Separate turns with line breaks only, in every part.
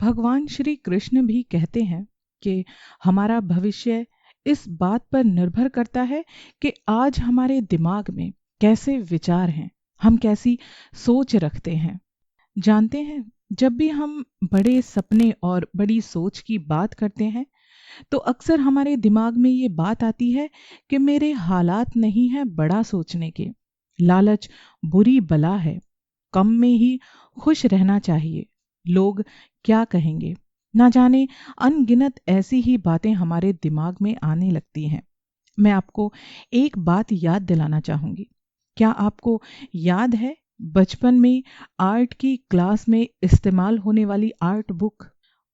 भगवान श्री कृष्ण भी कहते हैं कि हमारा भविष्य इस बात पर निर्भर करता है कि आज हमारे दिमाग में कैसे विचार हैं, हम कैसी सोच रखते हैं। जानते हैं, जब भी हम बड़े सपने और बड़ी सोच की बात करते हैं तो अक्सर हमारे दिमाग में ये बात आती है कि मेरे हालात नहीं है बड़ा सोचने के, लालच बुरी बला है, कम में ही खुश रहना चाहिए, लोग क्या कहेंगे, ना जाने अनगिनत ऐसी ही बातें हमारे दिमाग में आने लगती हैं। मैं आपको एक बात याद दिलाना चाहूंगी। क्या आपको याद है बचपन में आर्ट की क्लास में इस्तेमाल होने वाली आर्ट बुक?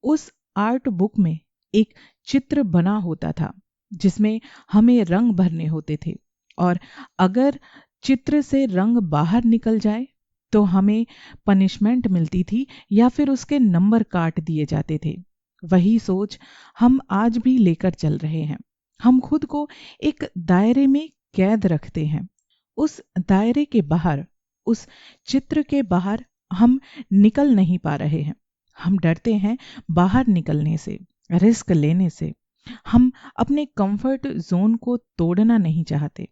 उस आर्ट बुक में एक चित्र बना होता था जिसमें हमें रंग भरने होते थे, और अगर चित्र से रंग बाहर निकल जाए तो हमें पनिशमेंट मिलती थी या फिर उसके नंबर काट दिए जाते थे। वही सोच हम आज भी लेकर चल रहे हैं। हम खुद को एक दायरे में कैद रखते हैं। उस दायरे के बाहर, उस चित्र के बाहर हम निकल नहीं पा रहे हैं। हम डरते हैं बाहर निकलने से, रिस्क लेने से। हम अपने कंफर्ट जोन को तोड़ना नहीं चाहते,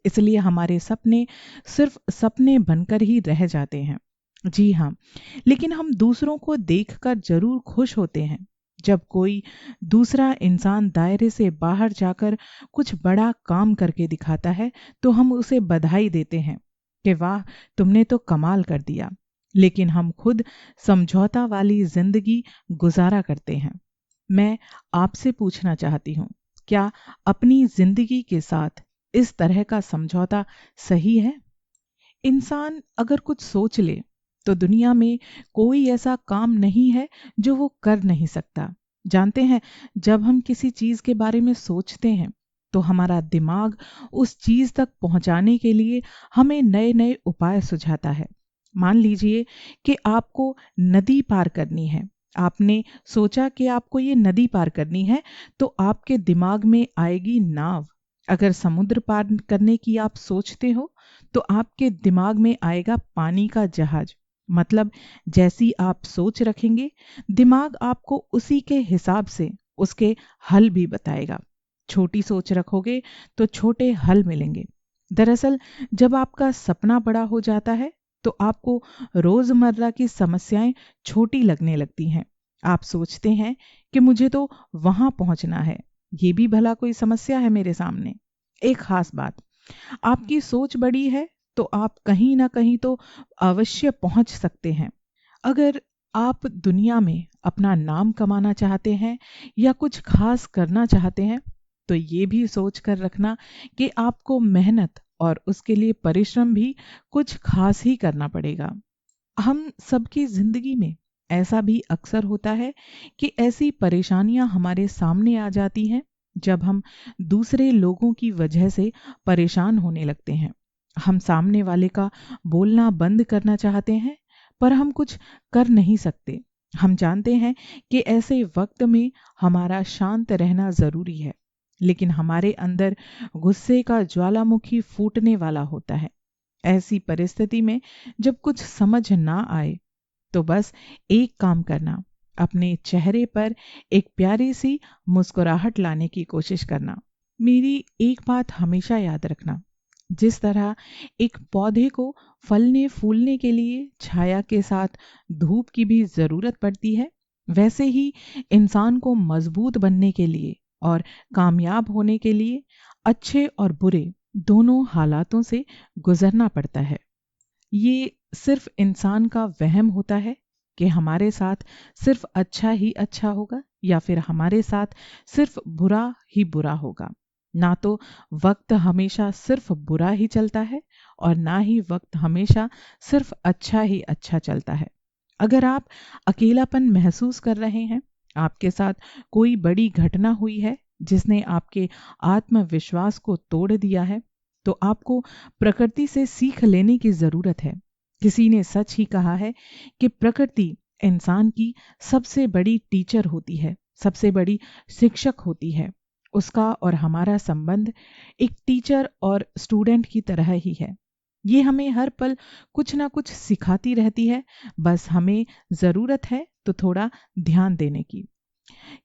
इसलिए हमारे सपने सिर्फ सपने बनकर ही रह जाते हैं। जी हाँ, लेकिन हम दूसरों को देखकर जरूर खुश होते हैं। जब कोई दूसरा इंसान दायरे से बाहर जाकर कुछ बड़ा काम करके दिखाता है तो हम उसे बधाई देते हैं कि वाह, तुमने तो कमाल कर दिया। लेकिन हम खुद समझौता वाली जिंदगी गुजारा करते हैं। मैं आपसे पूछना चाहती हूँ, क्या अपनी जिंदगी के साथ इस तरह का समझौता सही है? इंसान अगर कुछ सोच ले तो दुनिया में कोई ऐसा काम नहीं है जो वो कर नहीं सकता। जानते हैं, जब हम किसी चीज के बारे में सोचते हैं तो हमारा दिमाग उस चीज तक पहुंचाने के लिए हमें नए नए उपाय सुझाता है। मान लीजिए कि आपको नदी पार करनी है। आपने सोचा कि आपको ये नदी पार करनी है, तो आपके दिमाग में आएगी नाव। अगर समुद्र पार करने की आप सोचते हो तो आपके दिमाग में आएगा पानी का जहाज। मतलब जैसी आप सोच रखेंगे, दिमाग आपको उसी के हिसाब से उसके हल भी बताएगा। छोटी सोच रखोगे तो छोटे हल मिलेंगे। दरअसल जब आपका सपना बड़ा हो जाता है तो आपको रोजमर्रा की समस्याएं छोटी लगने लगती हैं। आप सोचते हैं कि मुझे तो वहां पहुंचना है, ये भी भला कोई समस्या है मेरे सामने। एक खास बात, आपकी सोच बड़ी है तो आप कहीं ना कहीं तो अवश्य पहुंच सकते हैं। अगर आप दुनिया में अपना नाम कमाना चाहते हैं या कुछ खास करना चाहते हैं तो ये भी सोच कर रखना कि आपको मेहनत और उसके लिए परिश्रम भी कुछ खास ही करना पड़ेगा। हम सबकी जिंदगी में ऐसा भी अक्सर होता है कि ऐसी परेशानियां हमारे सामने आ जाती हैं जब हम दूसरे लोगों की वजह से परेशान होने लगते हैं। हम सामने वाले का बोलना बंद करना चाहते हैं पर हम कुछ कर नहीं सकते। हम जानते हैं कि ऐसे वक्त में हमारा शांत रहना जरूरी है, लेकिन हमारे अंदर गुस्से का ज्वालामुखी फूटने वाला होता है। ऐसी परिस्थिति में जब कुछ समझ ना आए तो बस एक काम करना, अपने चेहरे पर एक प्यारी सी मुस्कुराहट लाने की कोशिश करना। मेरी एक बात हमेशा याद रखना, जिस तरह एक पौधे को फलने फूलने के लिए छाया के साथ धूप की भी जरूरत पड़ती है, वैसे ही इंसान को मजबूत बनने के लिए और कामयाब होने के लिए अच्छे और बुरे दोनों हालातों से गुजरना पड़ता है। ये सिर्फ इंसान का वहम होता है कि हमारे साथ सिर्फ अच्छा ही अच्छा होगा या फिर हमारे साथ सिर्फ बुरा ही बुरा होगा। ना तो वक्त हमेशा सिर्फ बुरा ही चलता है और ना ही वक्त हमेशा सिर्फ अच्छा ही अच्छा चलता है। अगर आप अकेलापन महसूस कर रहे हैं, आपके साथ कोई बड़ी घटना हुई है जिसने आपके आत्मविश्वास को तोड़ दिया है, तो आपको प्रकृति से सीख लेने की जरूरत है। किसी ने सच ही कहा है कि प्रकृति इंसान की सबसे बड़ी टीचर होती है, सबसे बड़ी शिक्षक होती है। उसका और हमारा संबंध एक टीचर और स्टूडेंट की तरह ही है। ये हमें हर पल कुछ ना कुछ सिखाती रहती है। बस हमें जरूरत है तो थोड़ा ध्यान देने की।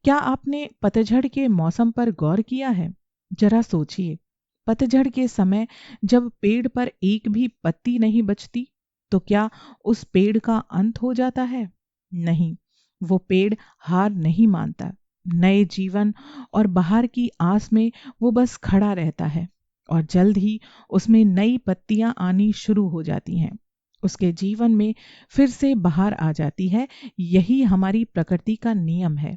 क्या आपने पतझड़ के मौसम पर गौर किया है? जरा सोचिए, पतझड़ के समय जब पेड़ पर एक भी पत्ती नहीं बचती, तो क्या उस पेड़ का अंत हो जाता है? नहीं, वो पेड़ हार नहीं मानता। नए जीवन और बाहर की आस में वो बस खड़ा रहता है, और जल्द ही उसमें नई पत्तियां आनी शुरू हो जाती हैं। उसके जीवन में फिर से बाहर आ जाती है। यही हमारी प्रकृति का नियम है।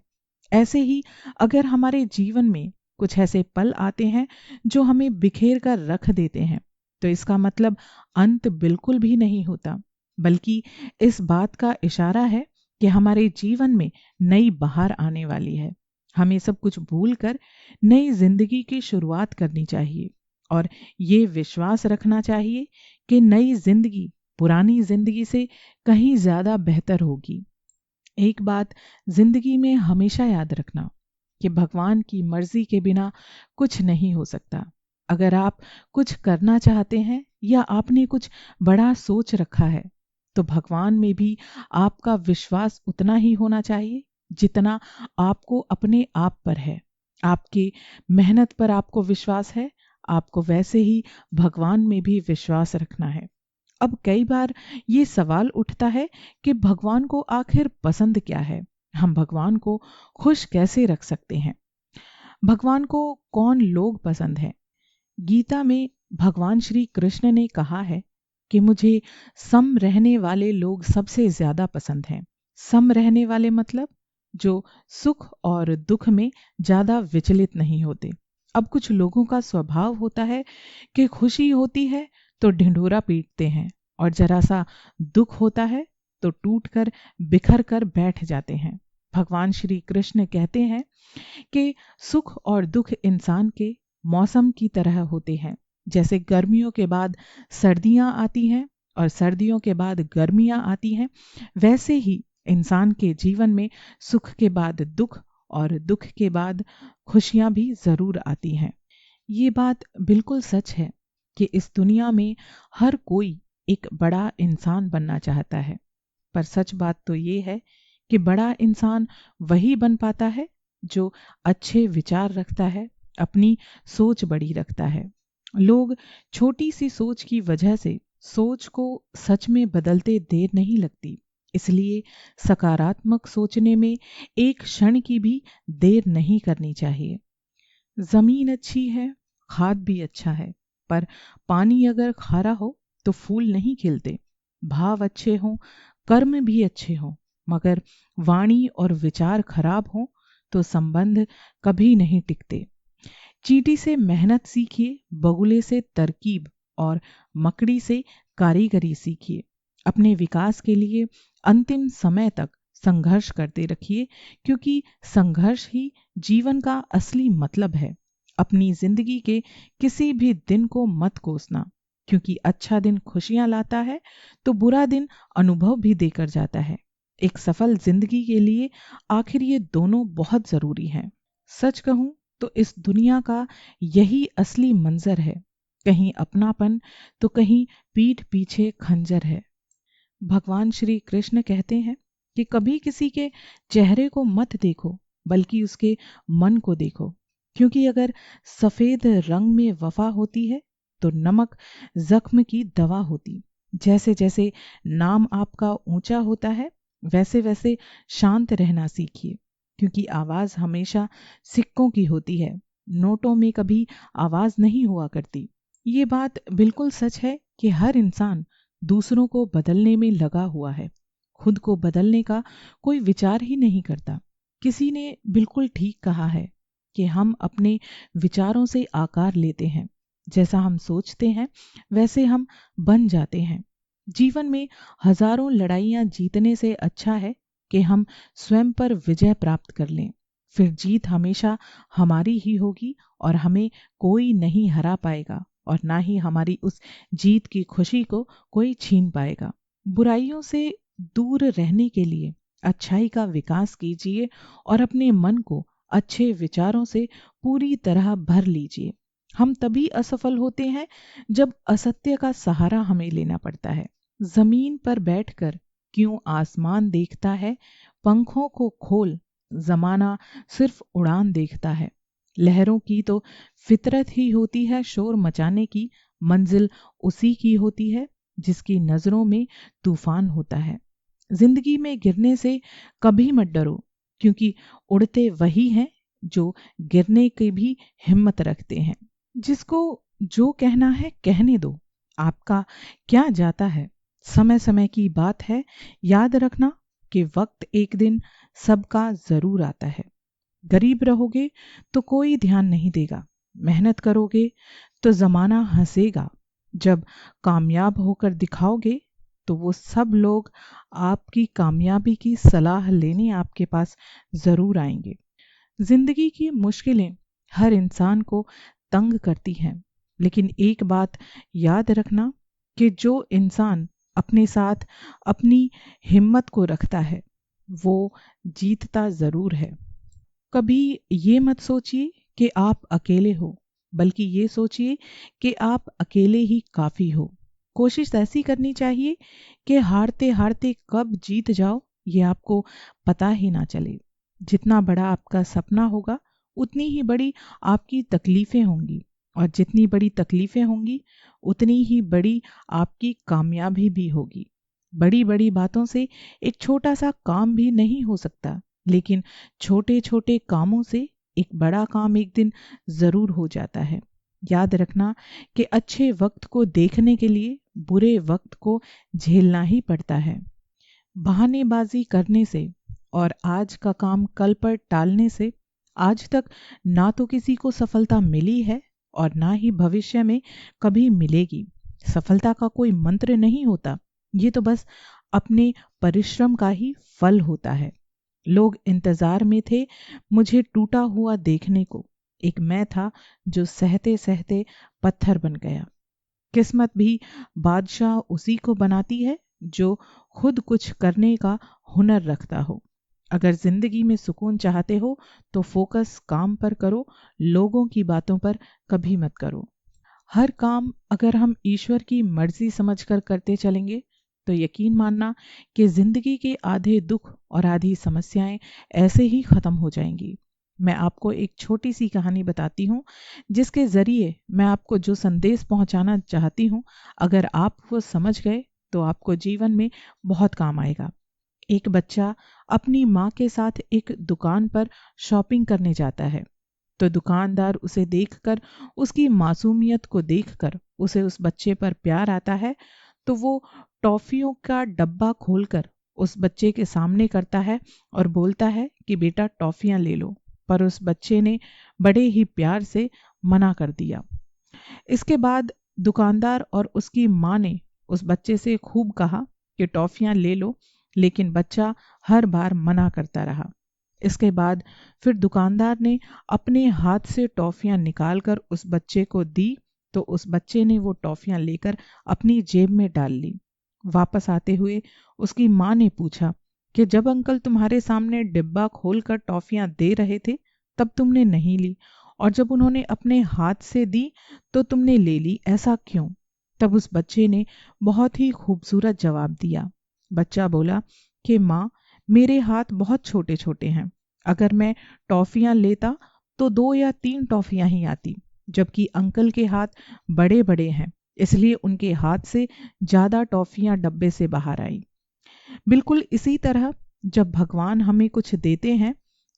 ऐसे ही अगर हमारे जीवन में कुछ ऐसे पल आते हैं जो हमें बिखेर कर रख देते हैं, तो इसका मतलब अंत बिल्कुल भी नहीं होता, बल्कि इस बात का इशारा है कि हमारे जीवन में नई बहार आने वाली है। हमें सब कुछ भूलकर नई जिंदगी की शुरुआत करनी चाहिए, और ये विश्वास रखना चाहिए कि नई जिंदगी पुरानी जिंदगी से कहीं ज्यादा बेहतर होगी। एक बात जिंदगी में हमेशा याद रखना कि भगवान की मर्जी के बिना कुछ नहीं हो सकता। अगर आप कुछ करना चाहते हैं या आपने कुछ बड़ा सोच रखा है, तो भगवान में भी आपका विश्वास उतना ही होना चाहिए जितना आपको अपने आप पर है। आपकी मेहनत पर आपको विश्वास है, आपको वैसे ही भगवान में भी विश्वास रखना है। अब कई बार ये सवाल उठता है कि भगवान को आखिर पसंद क्या है? हम भगवान को खुश कैसे रख सकते हैं? भगवान को कौन लोग पसंद है? गीता में भगवान श्री कृष्ण ने कहा है कि मुझे सम रहने वाले लोग सबसे ज्यादा पसंद हैं। सम रहने वाले मतलब जो सुख और दुख में ज्यादा विचलित नहीं होते। अब कुछ लोगों का स्वभाव होता है कि खुशी होती है तो ढिंढोरा पीटते हैं, और जरा सा दुख होता है तो टूटकर बिखर कर बैठ जाते हैं। भगवान श्री कृष्ण कहते हैं कि सुख और दुख इंसान के मौसम की तरह होते हैं। जैसे गर्मियों के बाद सर्दियां आती हैं और सर्दियों के बाद गर्मियां आती हैं, वैसे ही इंसान के जीवन में सुख के बाद दुख और दुख के बाद खुशियां भी जरूर आती हैं। ये बात बिल्कुल सच है कि इस दुनिया में हर कोई एक बड़ा इंसान बनना चाहता है, पर सच बात तो ये है कि बड़ा इंसान वही बन पाता है जो अच्छे विचार रखता है, अपनी सोच बड़ी रखता है। लोग छोटी सी सोच की वजह से सोच को सच में बदलते देर नहीं लगती। इसलिए सकारात्मक सोचने में एक क्षण की भी देर नहीं करनी चाहिए। जमीन अच्छी है, खाद भी अच्छा है, पर पानी अगर खारा हो तो फूल नहीं खिलते। भाव अच्छे हों, कर्म भी अच्छे हों, मगर वाणी और विचार खराब हों तो संबंध कभी नहीं टिकते। चींटी से मेहनत सीखिए, बगुले से तरकीब और मकड़ी से कारीगरी सीखिए। अपने विकास के लिए अंतिम समय तक संघर्ष करते रखिए, क्योंकि संघर्ष ही जीवन का असली मतलब है। अपनी जिंदगी के किसी भी दिन को मत कोसना, क्योंकि अच्छा दिन खुशियां लाता है तो बुरा दिन अनुभव भी देकर जाता है। एक सफल जिंदगी के लिए आखिर ये दोनों बहुत जरूरी हैं। सच कहूं तो इस दुनिया का यही असली मंजर है, कहीं अपनापन तो कहीं पीठ पीछे खंजर है। भगवान श्री कृष्ण कहते हैं कि कभी किसी के चेहरे को मत देखो, बल्कि उसके मन को देखो, क्योंकि अगर सफेद रंग में वफा होती है तो नमक जख्म की दवा होती। जैसे जैसे नाम आपका ऊंचा होता है, वैसे वैसे शांत रहना सीखिए, क्योंकि आवाज हमेशा सिक्कों की होती है, नोटों में कभी आवाज नहीं हुआ करती। ये बात बिल्कुल सच है कि हर इंसान दूसरों को बदलने में लगा हुआ है, खुद को बदलने का कोई विचार ही नहीं करता। किसी ने बिल्कुल ठीक कहा है कि हम अपने विचारों से आकार लेते हैं, जैसा हम सोचते हैं वैसे हम बन जाते हैं। जीवन में हजारों लड़ाइयां जीतने से अच्छा है कि हम स्वयं पर विजय प्राप्त कर लें। फिर जीत हमेशा हमारी ही होगी, और हमें कोई नहीं हरा पाएगा, और ना ही हमारी उस जीत की खुशी को कोई छीन पाएगा। बुराइयों से दूर रहने के लिए अच्छाई का विकास कीजिए, और अपने मन को अच्छे विचारों से पूरी तरह भर लीजिए। हम तभी असफल होते हैं जब असत्य का सहारा हमें लेना पड़ता है। जमीन पर बैठकर क्यों आसमान देखता है, पंखों को खोल, जमाना सिर्फ उड़ान देखता है। लहरों की तो फितरत ही होती है शोर मचाने की, मंजिल उसी की होती है जिसकी नजरों में तूफान होता है। जिंदगी में गिरने से कभी मत डरो, क्योंकि उड़ते वही हैं जो गिरने की भी हिम्मत रखते हैं। जिसको जो कहना है कहने दो, आपका क्या जाता है। समय समय की बात है, याद रखना कि वक्त एक दिन सबका जरूर आता है। गरीब रहोगे तो कोई ध्यान नहीं देगा, मेहनत करोगे तो जमाना हंसेगा। जब कामयाब होकर दिखाओगे तो वो सब लोग आपकी कामयाबी की सलाह लेने आपके पास जरूर आएंगे। जिंदगी की मुश्किलें हर इंसान को तंग करती हैं, लेकिन एक बात याद रखना कि जो इंसान अपने साथ अपनी हिम्मत को रखता है वो जीतता जरूर है। कभी ये मत सोचिए कि आप अकेले हो, बल्कि ये सोचिए कि आप अकेले ही काफी हो। कोशिश ऐसी करनी चाहिए कि हारते हारते कब जीत जाओ ये आपको पता ही ना चले। जितना बड़ा आपका सपना होगा उतनी ही बड़ी आपकी तकलीफें होंगी, और जितनी बड़ी तकलीफें होंगी उतनी ही बड़ी आपकी कामयाबी भी होगी। बड़ी बड़ी बातों से एक छोटा सा काम भी नहीं हो सकता, लेकिन छोटे छोटे कामों से एक बड़ा काम एक दिन जरूर हो जाता है। याद रखना कि अच्छे वक्त को देखने के लिए बुरे वक्त को झेलना ही पड़ता है। बहानेबाजी करने से और आज का काम कल पर टालने से आज तक ना तो किसी को सफलता मिली है और ना ही भविष्य में कभी मिलेगी। सफलता का कोई मंत्र नहीं होता, ये तो बस अपने परिश्रम का ही फल होता है। लोग इंतजार में थे मुझे टूटा हुआ देखने को, एक मैं था जो सहते सहते पत्थर बन गया। किस्मत भी बादशाह उसी को बनाती है जो खुद कुछ करने का हुनर रखता हो। अगर जिंदगी में सुकून चाहते हो तो फोकस काम पर करो, लोगों की बातों पर कभी मत करो। हर काम अगर हम ईश्वर की मर्जी समझकर करते चलेंगे तो यकीन मानना कि जिंदगी के आधे दुख और आधी समस्याएं ऐसे ही खत्म हो जाएंगी। मैं आपको एक छोटी सी कहानी बताती हूँ जिसके जरिए मैं आपको जो संदेश पहुंचाना चाहती हूँ, अगर आप वो समझ गए तो आपको जीवन में बहुत काम आएगा। एक बच्चा अपनी माँ के साथ एक दुकान पर शॉपिंग करने जाता है, तो दुकानदार उसे देखकर, उसकी मासूमियत को देखकर उसे उस बच्चे पर प्यार आता है। तो वो टॉफियों का डब्बा खोलकर उस बच्चे के सामने करता है और बोलता है कि बेटा टॉफियां ले लो, पर उस बच्चे ने बड़े ही प्यार से मना कर दिया। इसके बाद दुकानदार और उसकी माँ ने उस बच्चे से खूब कहा कि टॉफियां ले लो, लेकिन बच्चा हर बार मना करता रहा। इसके बाद फिर दुकानदार ने अपने हाथ से टॉफियां निकालकर उस बच्चे को दी, तो उस बच्चे ने वो टॉफियां लेकर अपनी जेब में डाल ली। वापस आते हुए उसकी माँ ने पूछा कि जब अंकल तुम्हारे सामने डिब्बा खोलकर टॉफियां दे रहे थे तब तुमने नहीं ली, और जब उन्होंने अपने हाथ से दी तो तुमने ले ली, ऐसा क्यों? तब उस बच्चे ने बहुत ही खूबसूरत जवाब दिया। बच्चा बोला कि माँ, मेरे हाथ बहुत छोटे छोटे हैं, अगर मैं टॉफियां लेता तो 2 या 3 टॉफियां ही आती, जबकि अंकल के हाथ बड़े बड़े हैं, इसलिए उनके हाथ से ज्यादा टॉफियां डब्बे से बाहर आई। बिल्कुल इसी तरह जब भगवान हमें कुछ देते हैं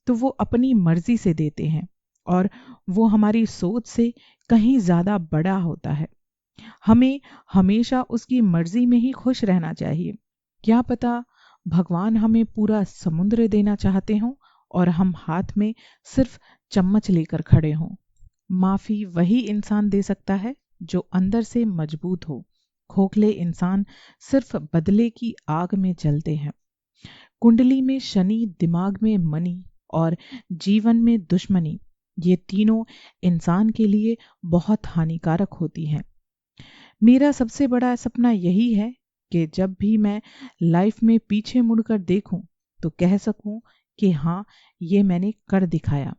तो वो अपनी मर्जी से देते हैं, और वो हमारी सोच से कहीं ज्यादा बड़ा होता है। हमें हमेशा उसकी मर्जी में ही खुश रहना चाहिए। क्या पता भगवान हमें पूरा समुद्र देना चाहते हों और हम हाथ में सिर्फ चम्मच लेकर खड़े हों। माफी वही इंसान दे सकता है जो अंदर से मजबूत हो। खोखले इंसान सिर्फ बदले की आग में जलते हैं। कुंडली में शनि, दिमाग में मनी और जीवन में दुश्मनी, ये तीनों इंसान के लिए बहुत हानिकारक होती हैं। मेरा सबसे बड़ा सपना यही है कि जब भी मैं लाइफ में पीछे मुड़कर देखूं तो कह सकूं कि हाँ, ये मैंने कर दिखाया।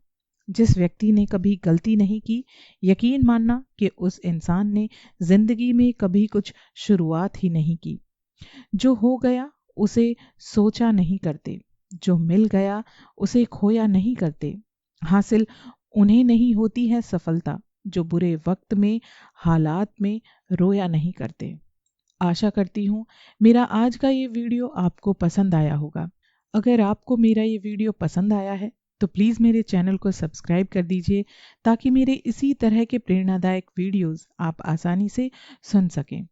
जिस व्यक्ति ने कभी गलती नहीं की, यकीन मानना कि उस इंसान ने जिंदगी में कभी कुछ शुरुआत ही नहीं की। जो हो गया उसे सोचा नहीं करते, जो मिल गया उसे खोया नहीं करते। हासिल उन्हें नहीं होती है सफलता जो बुरे वक्त में, हालात में रोया नहीं करते। आशा करती हूँ मेरा आज का ये वीडियो आपको पसंद आया होगा। अगर आपको मेरा ये वीडियो पसंद आया है तो प्लीज़ मेरे चैनल को सब्सक्राइब कर दीजिए ताकि मेरे इसी तरह के प्रेरणादायक वीडियोस आप आसानी से सुन सकें।